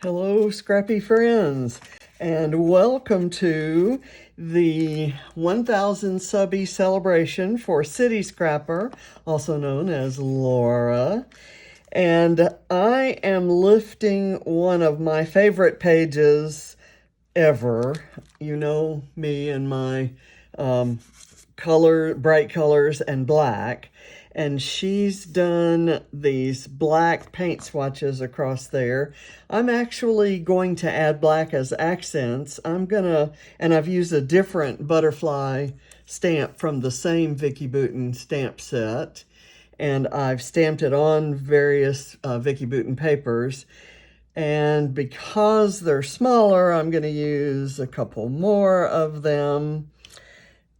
Hello, scrappy friends, and welcome to the 1000 Subbie celebration for Cityscrapper, also known as Laura. And I am lifting one of my favorite pages ever. You know me and my bright colors and black. And she's done these black paint swatches across there. I'm actually going to add black as accents. And I've used a different butterfly stamp from the same Vicki Boutin stamp set. And I've stamped it on various Vicki Boutin papers. And because they're smaller, I'm going to use a couple more of them.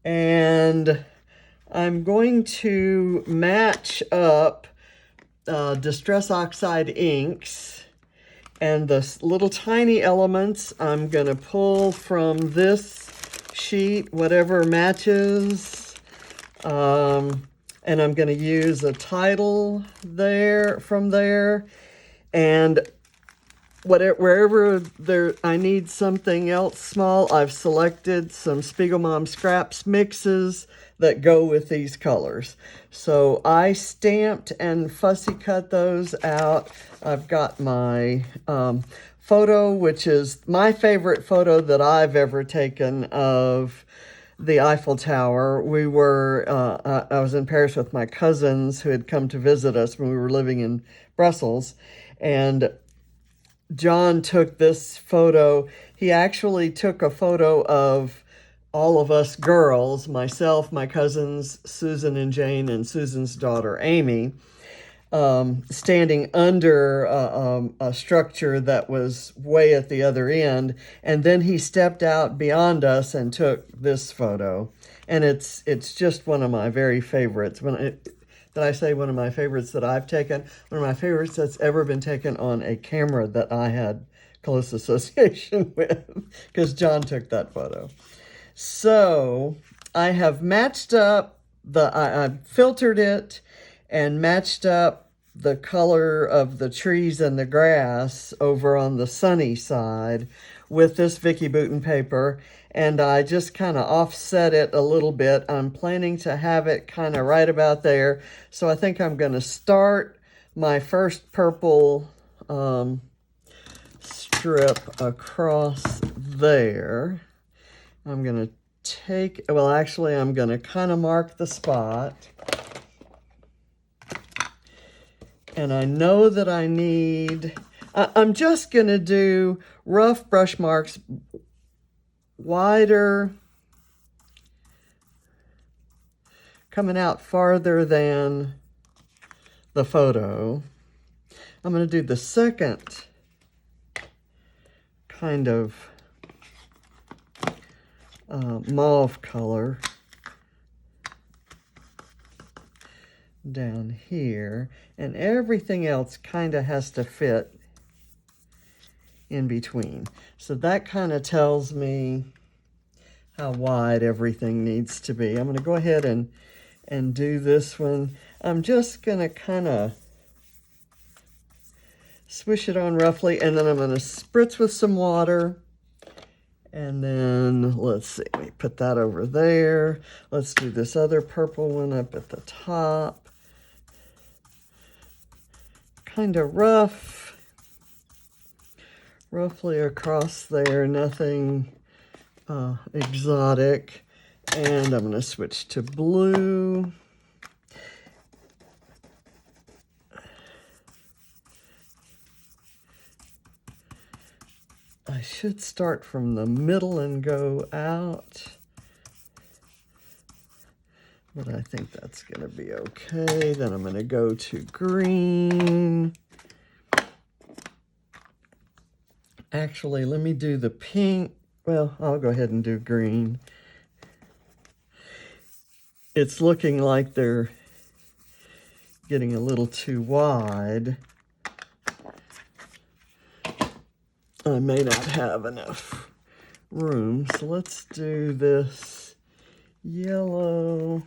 And I'm going to match up Distress Oxide inks, and the little tiny elements I'm going to pull from this sheet, whatever matches. And I'm going to use a title from there. And wherever I need something else small, I've selected some Spiegelmom Scraps mixes that go with these colors. So I stamped and fussy cut those out. I've got my photo, which is my favorite photo that I've ever taken of the Eiffel Tower. I was in Paris with my cousins who had come to visit us when we were living in Brussels, and John took this photo. He actually took a photo of all of us girls, myself, my cousins, Susan and Jane, and Susan's daughter, Amy, standing under a structure that was way at the other end. And then he stepped out beyond us and took this photo. And it's just one of my very favorites. Did I say one of my favorites that I've taken? One of my favorites that's ever been taken on a camera that I had close association with, because John took that photo. So I have matched up I filtered it and matched up the color of the trees and the grass over on the sunny side with this Vicki Boutin paper, and I just kind of offset it a little bit. I'm planning to have it kind of right about there, so I think I'm going to start my first purple strip across there. I'm going to I'm going to kind of mark the spot. And I know that I'm just going to do rough brush marks, wider, coming out farther than the photo. I'm going to do the second kind of mauve color down here, and everything else kind of has to fit in between. So that kind of tells me how wide everything needs to be. I'm going to go ahead and do this one. I'm just going to kind of swish it on roughly, and then I'm going to spritz with some water. And then, let's see, let me put that over there. Let's do this other purple one up at the top. Kind of roughly across there, nothing exotic. And I'm going to switch to blue. I should start from the middle and go out, but I think that's going to be okay. Then I'm going to go to green. Actually, let me do the pink. Well, I'll go ahead and do green. It's looking like they're getting a little too wide. I may not have enough room, so let's do this yellow.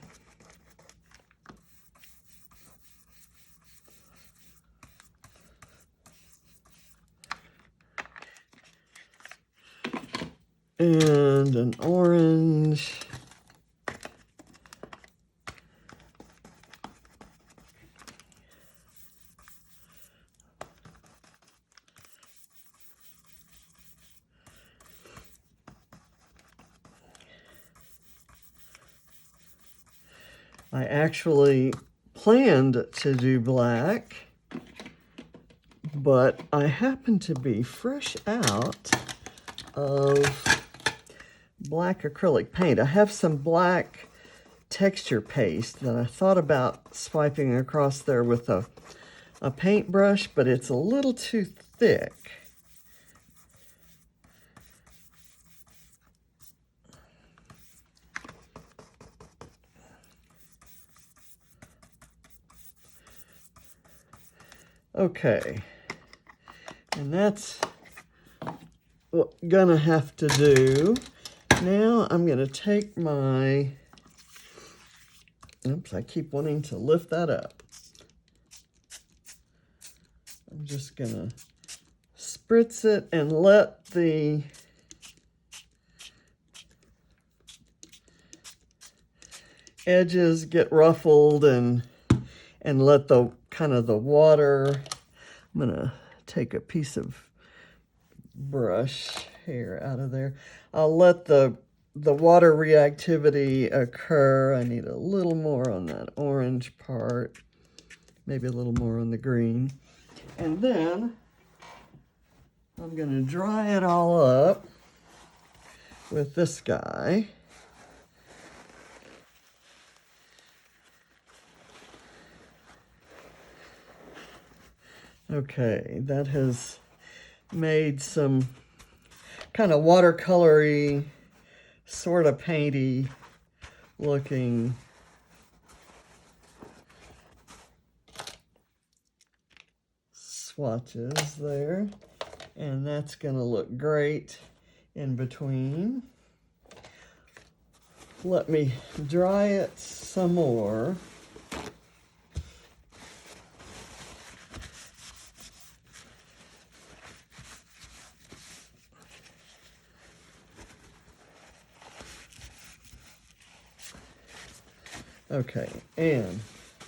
and an orange. I actually planned to do black, but I happen to be fresh out of black acrylic paint. I have some black texture paste that I thought about swiping across there with a paintbrush, but it's a little too thick. Okay, and that's what I'm gonna have to do. Now I'm gonna take my, oops, I keep wanting to lift that up. I'm just gonna spritz it and let the edges get ruffled and let the kind of the water. I'm gonna take a piece of brush hair out of there. I'll let the water reactivity occur. I need a little more on that orange part, maybe a little more on the green. And then I'm gonna dry it all up with this guy. Okay, that has made some kind of watercolory, sort of painty looking swatches there. And that's gonna look great in between. Let me dry it some more. Okay, and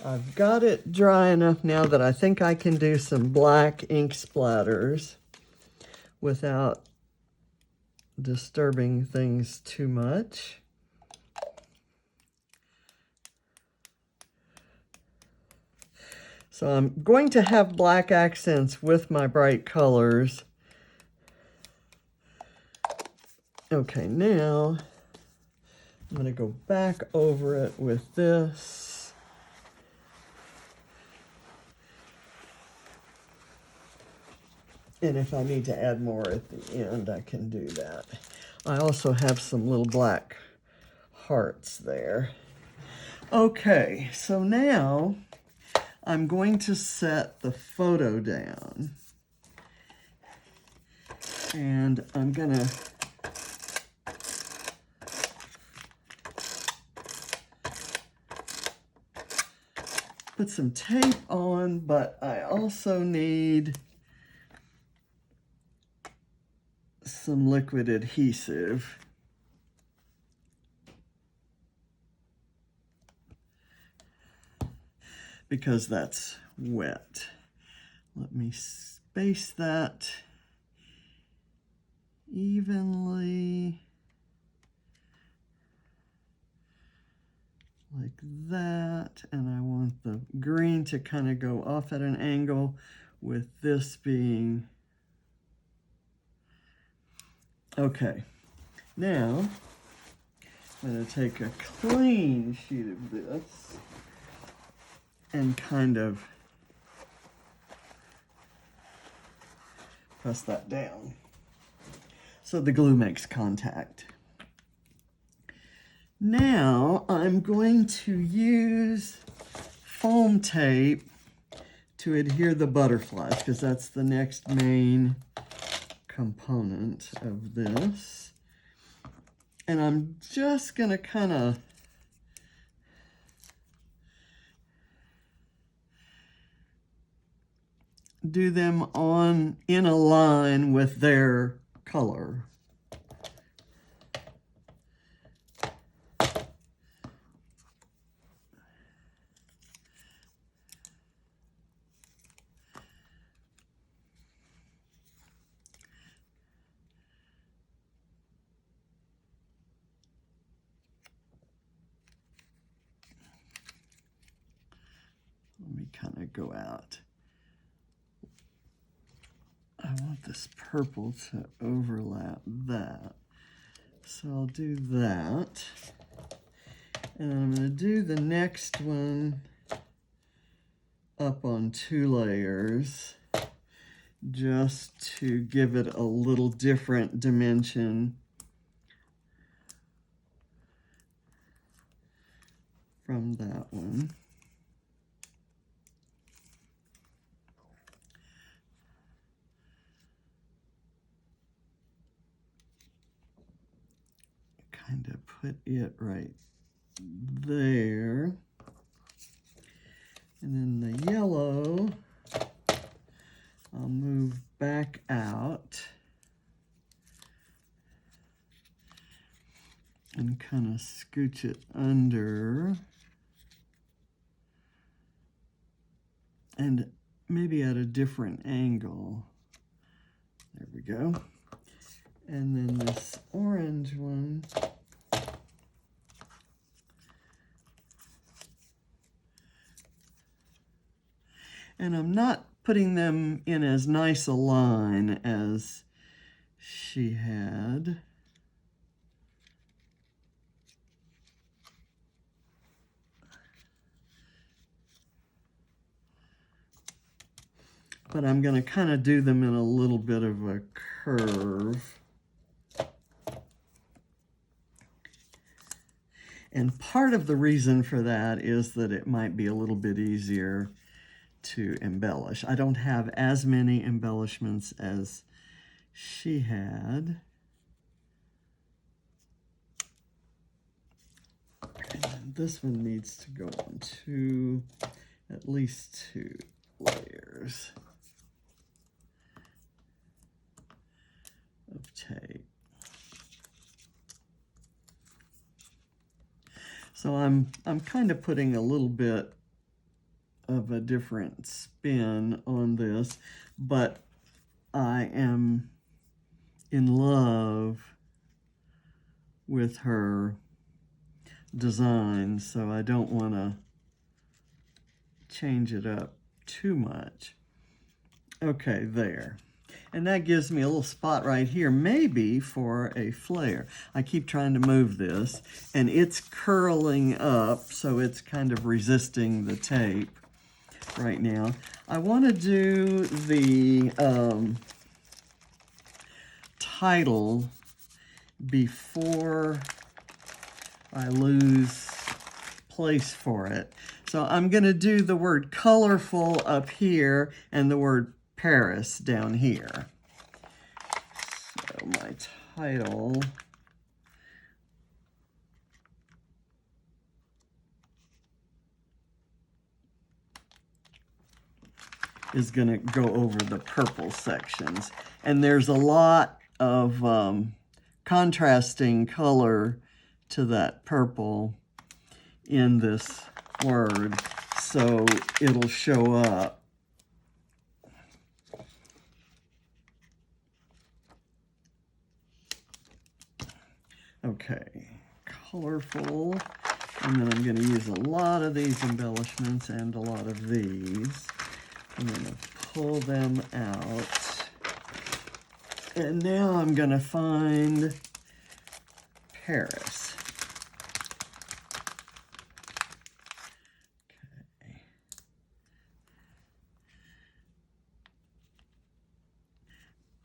I've got it dry enough now that I think I can do some black ink splatters without disturbing things too much. So I'm going to have black accents with my bright colors. Okay, now I'm going to go back over it with this. And if I need to add more at the end, I can do that. I also have some little black hearts there. Okay, so now I'm going to set the photo down. And I'm going to put some tape on, but I also need some liquid adhesive. Because that's wet. Let me space that evenly. Like that, and I want the green to kind of go off at an angle with this being, okay. Now, I'm going to take a clean sheet of this and kind of press that down so the glue makes contact. Now I'm going to use foam tape to adhere the butterflies because that's the next main component of this. And I'm just going to kind of do them on in a line with their color. kind of go out. I want this purple to overlap that. So I'll do that. And I'm going to do the next one up on 2 layers just to give it a little different dimension from that one. Kind of put it right there. And then the yellow, I'll move back out and kind of scooch it under and maybe at a different angle. There we go. And then this orange one, and I'm not putting them in as nice a line as she had. But I'm going to kind of do them in a little bit of a curve. And part of the reason for that is that it might be a little bit easier to embellish. I don't have as many embellishments as she had. And this one needs to go on at least 2 layers of tape. So I'm kind of putting a little bit of a different spin on this, but I am in love with her design, so I don't want to change it up too much. Okay, there. And that gives me a little spot right here, maybe for a flare. I keep trying to move this, and it's curling up, so it's kind of resisting the tape right now. I want to do the title before I lose place for it. So I'm going to do the word colorful up here and the word Paris down here. So my title is going to go over the purple sections. And there's a lot of contrasting color to that purple in this word, so it'll show up. Okay, colorful, and then I'm going to use a lot of these embellishments and a lot of these. I'm going to pull them out, and now I'm going to find Paris. Okay.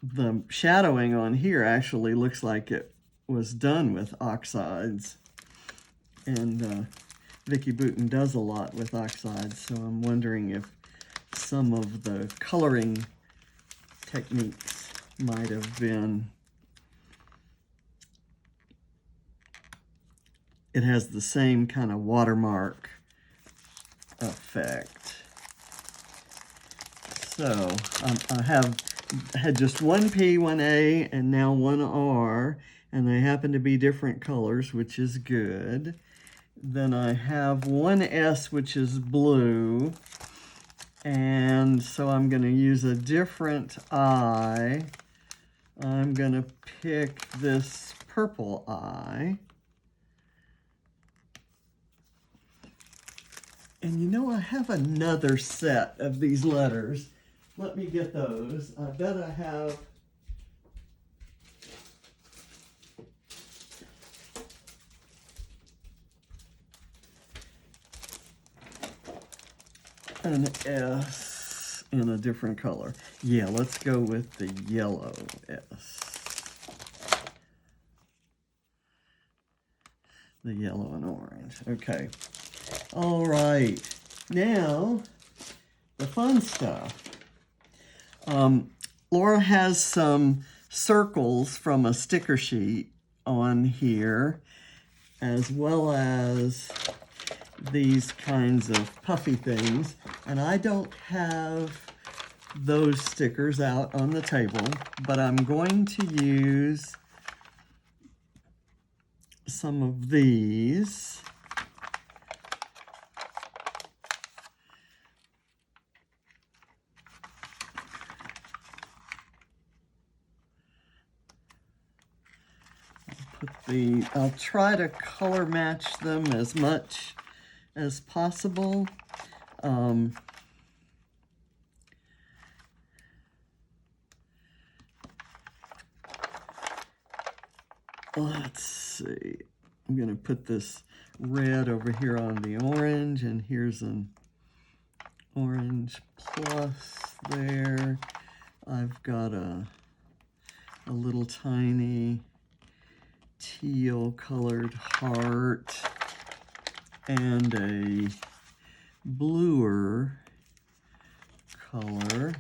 The shadowing on here actually looks like it was done with oxides, and Vicki Boutin does a lot with oxides, so I'm wondering if some of the coloring techniques might have been. It has the same kind of watermark effect. So I had just one P, one A, and now one R, and they happen to be different colors, which is good. Then I have one S, which is blue, and so I'm going to use a different eye. I'm going to pick this purple eye. And you know, I have another set of these letters. Let me get those. I bet I have. An S in a different color. Yeah, let's go with the yellow S. The yellow and orange. Okay. All right. Now, the fun stuff. Laura has some circles from a sticker sheet on here, as well as these kinds of puffy things. And I don't have those stickers out on the table, but I'm going to use some of these. I'll try to color match them as much as possible. Let's see. I'm going to put this red over here on the orange, and here's an orange plus there. I've got a little tiny teal colored heart and a bluer color.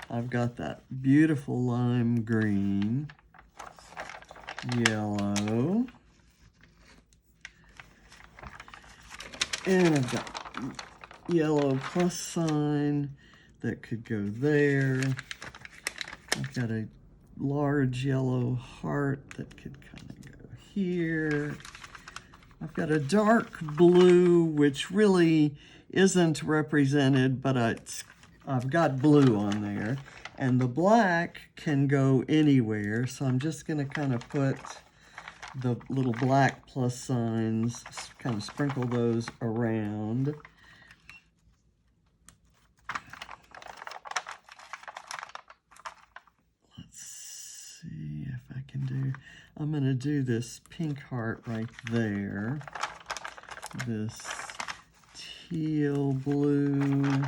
I've got that beautiful lime green, yellow, and I've got yellow plus sign that could go there. I've got a large yellow heart that could kind of go here. I've got a dark blue, which really isn't represented, but I've got blue on there. And the black can go anywhere, so I'm just going to kind of put the little black plus signs, kind of sprinkle those around. Let's see if I can do, I'm going to do this pink heart right there. This teal blue,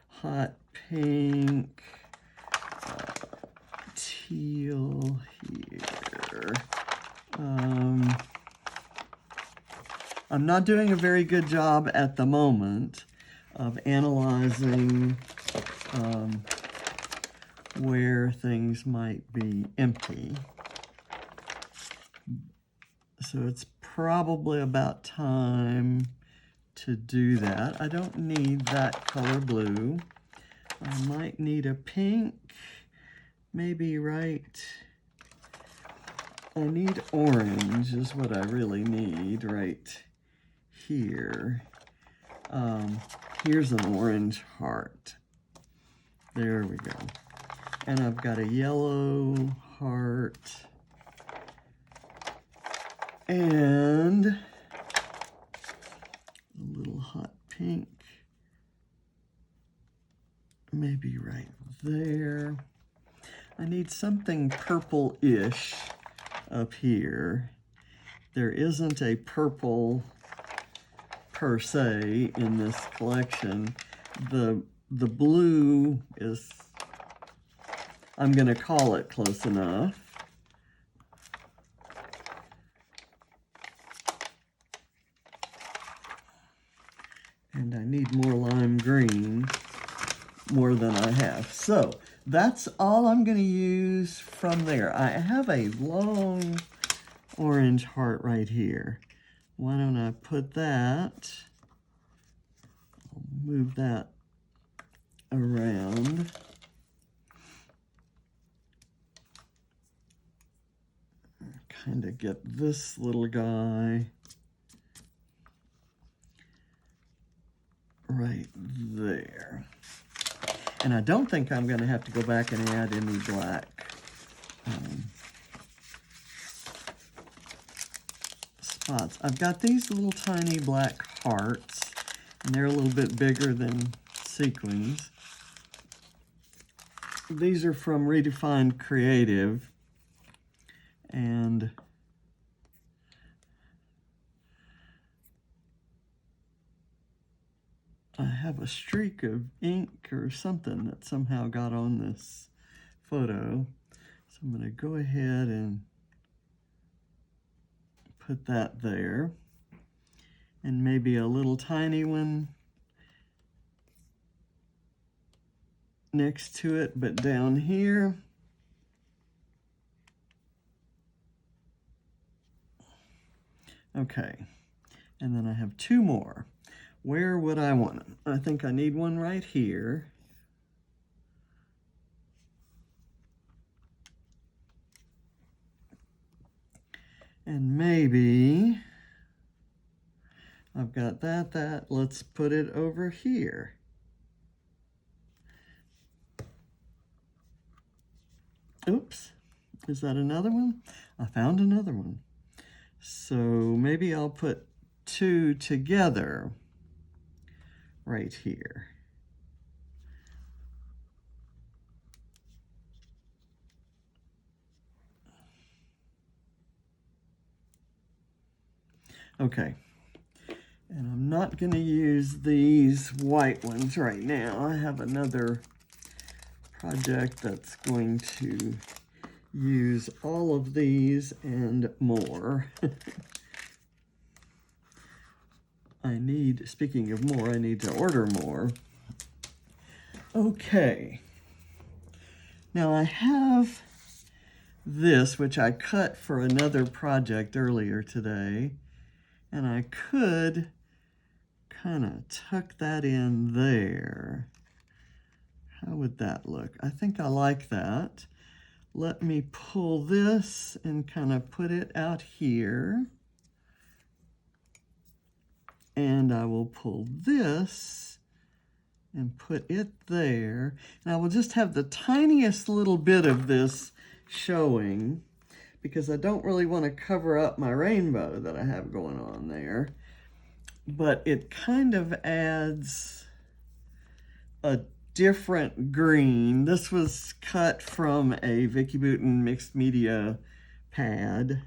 hot pink, teal here. I'm not doing a very good job at the moment of analyzing where things might be empty. So it's probably about time to do that. I don't need that color blue. I might need a pink, maybe right. I need orange is what I really need right here. Here's an orange heart. There we go. And I've got a yellow heart and a little hot pink, maybe right there. I need something purple-ish up here. There isn't a purple per se in this collection. The blue is, I'm going to call it close enough. And I need more lime green, more than I have. So that's all I'm going to use from there. I have a long orange heart right here. Why don't I put that, I'll move that around. Kind of get this little guy right there. And I don't think I'm going to have to go back and add any black spots. I've got these little tiny black hearts, And they're a little bit bigger than sequins. These are from Redefined Creative, and I have a streak of ink or something that somehow got on this photo. So I'm going to go ahead and put that there. And maybe a little tiny one next to it, but down here. Okay, and then I have two more. Where would I want them? I think I need one right here. And maybe I've got that. Let's put it over here. Oops, is that another one? I found another one. So maybe I'll put two together right here. Okay, and I'm not going to use these white ones right now. I have another project that's going to use all of these and more. Speaking of more, I need to order more. Okay. Now I have this, which I cut for another project earlier today, and I could kind of tuck that in there. How would that look? I think I like that. Let me pull this and kind of put it out here. And I will pull this and put it there. And I will just have the tiniest little bit of this showing because I don't really want to cover up my rainbow that I have going on there. But it kind of adds a different green. This was cut from a Vicki Boutin mixed media pad.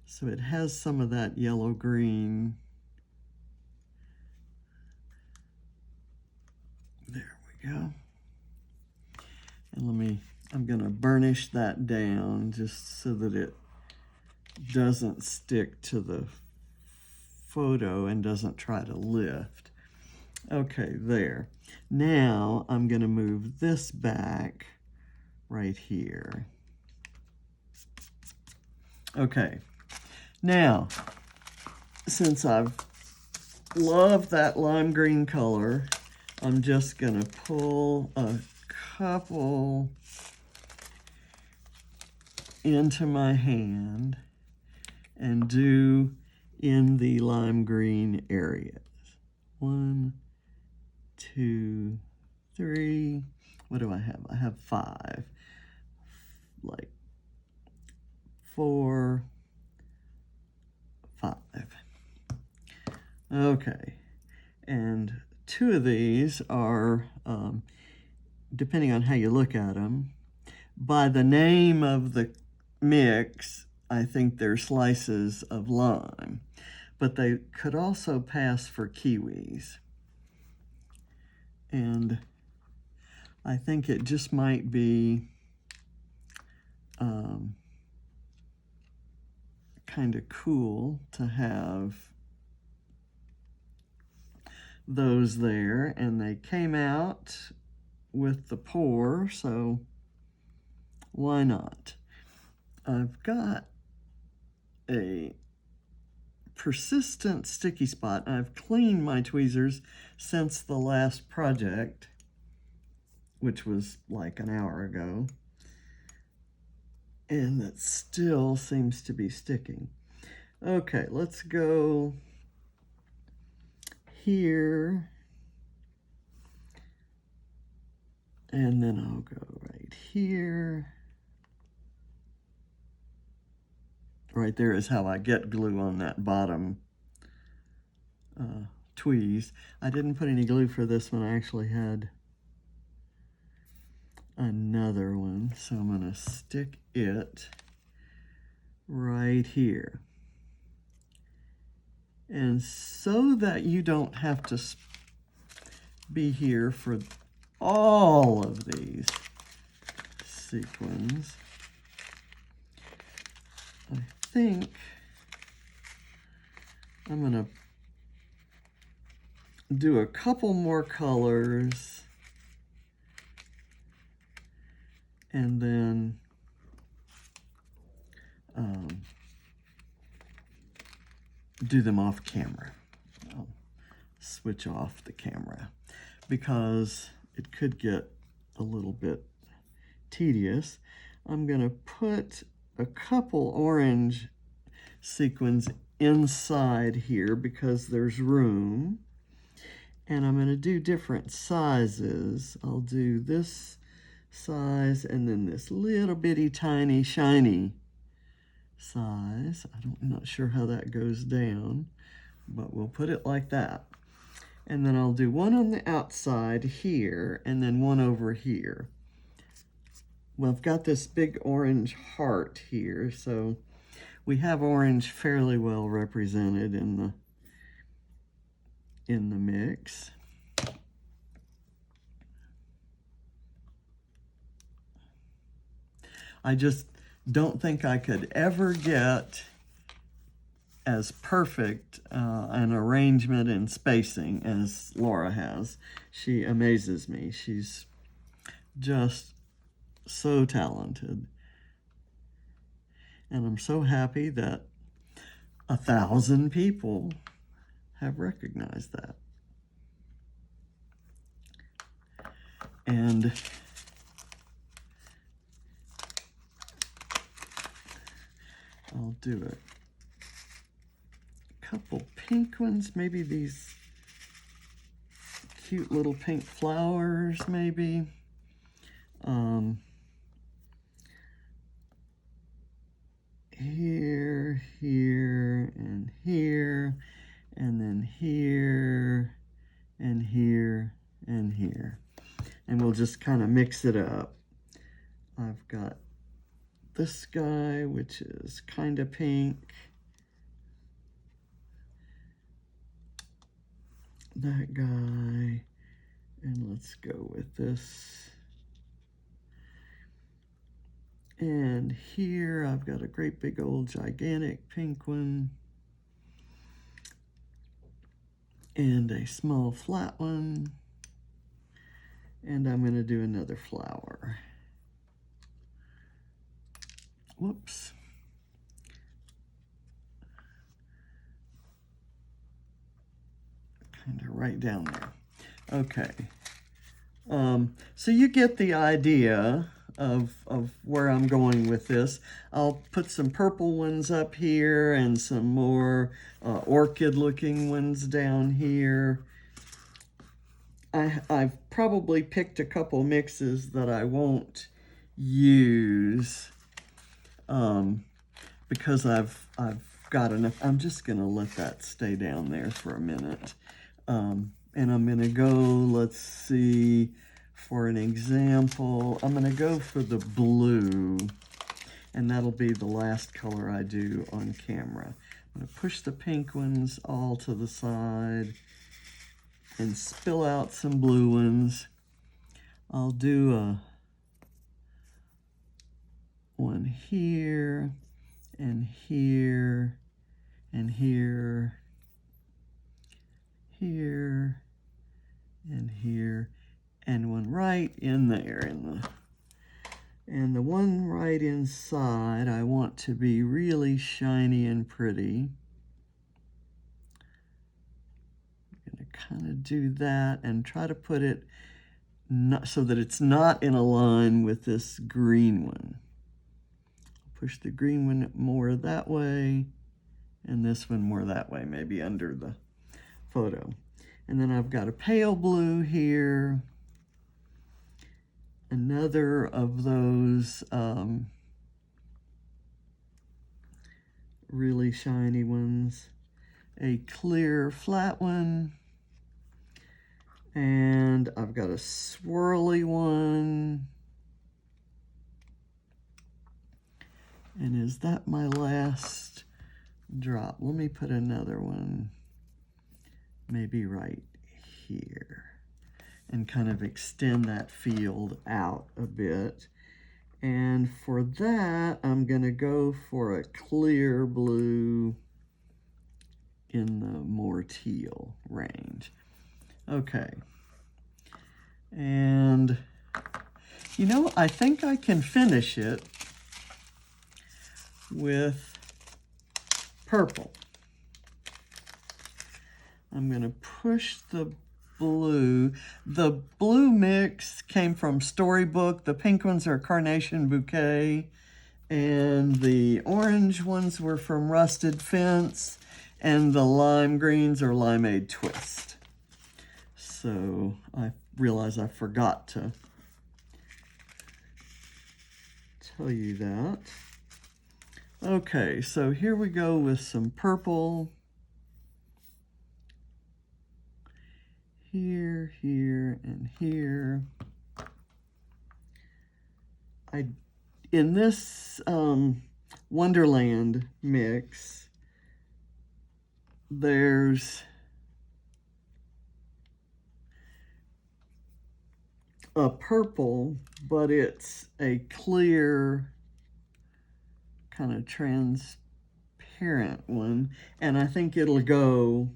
So it has some of that yellow-green. There we go. And I'm gonna burnish that down just so that it doesn't stick to the photo and doesn't try to lift. Okay, there. Now I'm gonna move this back right here. Okay. Now, since I've loved that lime green color, I'm just going to pull a couple into my hand and do in the lime green areas. 1, 2, 3. What do I have? I have 5. Like 4, 5. Okay, and 2 of these are, depending on how you look at them, by the name of the mix, I think they're slices of lime, but they could also pass for kiwis. And I think it just might be kind of cool to have those there, and they came out with the pour, so why not? I've got a persistent sticky spot. I've cleaned my tweezers since the last project, which was like an hour ago, and it still seems to be sticking. Okay, let's go here And then I'll go right here. Right there is how I get glue on that bottom tweeze. I didn't put any glue for this one. I actually had another one, so I'm going to stick it right here. And so that you don't have to be here for all of these sequins, I think I'm going to do a couple more colors and then do them off camera. I'll switch off the camera because it could get a little bit tedious. I'm going to put a couple orange sequins inside here because there's room. And I'm going to do different sizes. I'll do this size and then this little bitty tiny shiny size. I'm not sure how that goes down, but we'll put it like that. And then I'll do one on the outside here and then one over here. Well, I've got this big orange heart here, so we have orange fairly well represented in the mix. I just don't think I could ever get as perfect an arrangement and spacing as Laura has. She amazes me. She's just so talented. And I'm so happy that 1,000 people have recognized that. And I'll do a couple pink ones, maybe these cute little pink flowers, maybe. Here, here, and here, and then here, and here, and here. And we'll just kind of mix it up. I've got this guy, which is kind of pink. That guy. And let's go with this. And here I've got a great big old gigantic pink one. And a small flat one. And I'm going to do another flower. Whoops. Kind of right down there. Okay. So you get the idea of where I'm going with this. I'll put some purple ones up here and some more orchid looking ones down here. I've probably picked a couple mixes that I won't use because I've got enough. I'm just gonna let that stay down there for a minute. And I'm gonna go, let's see, for an example, I'm gonna go for the blue, and that'll be the last color I do on camera. I'm gonna push the pink ones all to the side and spill out some blue ones. I'll do one here, and here, and here, here, and here, and one right in there. And the one right inside I want to be really shiny and pretty. I'm going to kind of do that and try to put it not, so that it's not in a line with this green one. Push the green one more that way, and this one more that way, maybe under the photo. And then I've got a pale blue here, another of those really shiny ones, a clear flat one, and I've got a swirly one. And is that my last drop? Let me put another one maybe right here and kind of extend that field out a bit. And for that, I'm gonna go for a clear blue in the more teal range. Okay. And, you know, I think I can finish it with purple. I'm going to push the blue. The blue mix came from Storybook. The pink ones are Carnation Bouquet. And the orange ones were from Rusted Fence. And the lime greens are Limeade Twist. So I realize I forgot to tell you that. Okay, so here we go with some purple. Here, here, and here. In this Wonderland mix, there's a purple, but it's a clear, kind of transparent one, and I think it'll go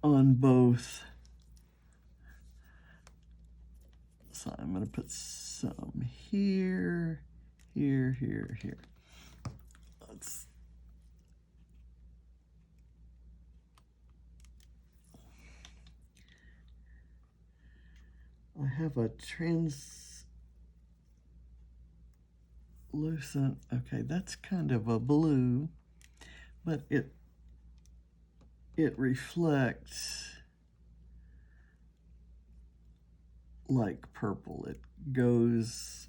on both. So I'm going to put some here, here, here, here. I have a translucent, okay, that's kind of a blue, but it reflects like purple. It goes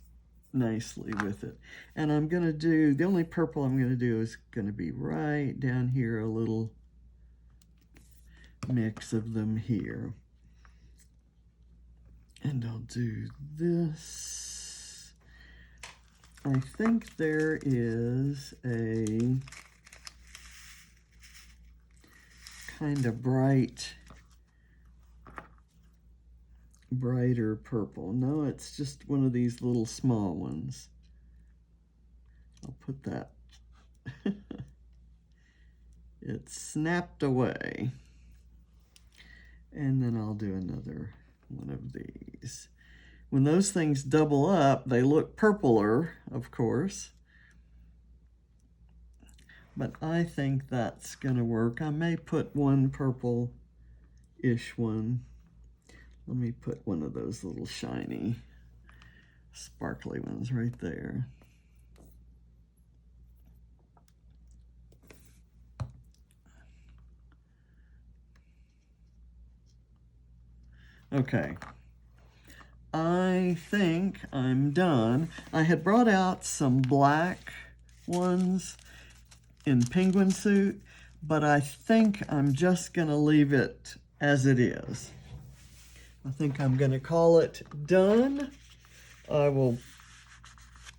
nicely with it. And I'm going to do, the only purple I'm going to do is going to be right down here, a little mix of them here. And I'll do this. I think there is a kind of brighter purple. No, it's just one of these little small ones. I'll put that. It's snapped away. And then I'll do another one of these. When those things double up, they look purpler, of course. But I think that's going to work. I may put one purple-ish one. Let me put one of those little shiny, sparkly ones right there. Okay. I think I'm done. I had brought out some black ones in penguin suit, but I think I'm just going to leave it as it is. I think I'm going to call it done. I will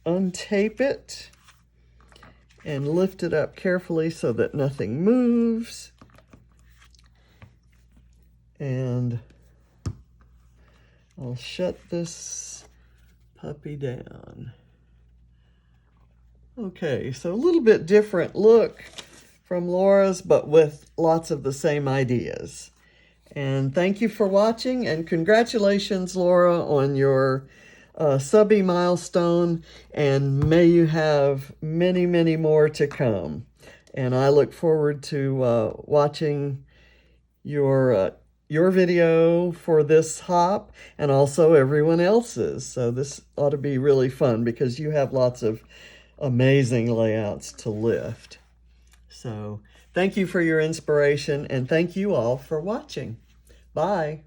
untape it and lift it up carefully so that nothing moves. And I'll shut this puppy down. Okay, so a little bit different look from Laura's, but with lots of the same ideas. And thank you for watching, and congratulations, Laura, on your Subbie milestone, and may you have many, many more to come. And I look forward to watching your video for this hop, and also everyone else's. So this ought to be really fun because you have lots of amazing layouts to lift. So thank you for your inspiration, and thank you all for watching. Bye.